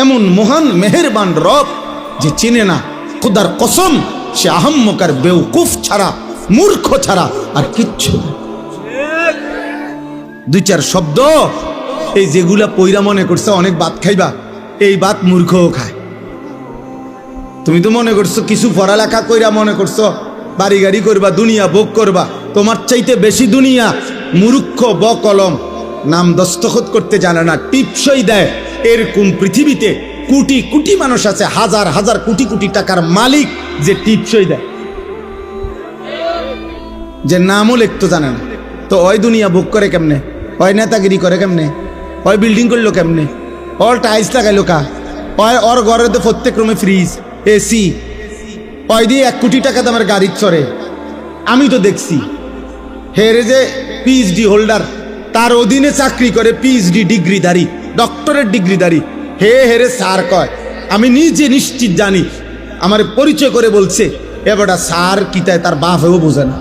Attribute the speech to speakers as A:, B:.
A: এমন মহান মেহেরবান রব যে চিনে না, খুদার কসম সে আহম্মকার বেউকুফ ছাড়া, মূর্খ ছাড়া আর কিচ্ছু না। দুই চার শব্দ এই যেগুলা পইরা মনে করছো অনেক ভাত খাইবা, এই ভাত মূর্খও খায়। তুমি তো মনে করছো কিছু পড়ালেখা কইরা মনে করছো বাড়ি গাড়ি করবা, দুনিয়া ভোগ করবা, তোমার চাইতে বেশি দুনিয়া মূর্খ বকলম, নাম দস্তখত করতে জানে না, টিপসই দেয়। এরকম পৃথিবীতে কোটি কোটি মানুষ আছে, হাজার হাজার কোটি কোটি টাকার মালিক যে টিপসই দেয়, যে নামও লিখতে জানে না। তো ওই দুনিয়া ভোগ করে কেমনে? ওই নেতাগিরি করে কেমনে? ওই বিল্ডিং করলো কেমনে? ওর টাইলস লাগাইলো কা? ওর ঘরে তো প্রত্যেক রুমে ফ্রিজ, এসি, ওই দিয়ে 1 কোটি টাকা দামের গাড়ি চড়ে। আমি তো দেখছি হেরে যে পিএইচডি হোল্ডার, তার অধীনে চাকরি করে পিএইচডি ডিগ্রিধারী, ডক্টরেট ডিগ্রিধারী, হেরে স্যার কয়। আমি নিজে নিশ্চিত জানি, আমার পরিচয় করে বলছে এবারটা স্যার কিতায় তার বাপ হয়েও বোঝে না।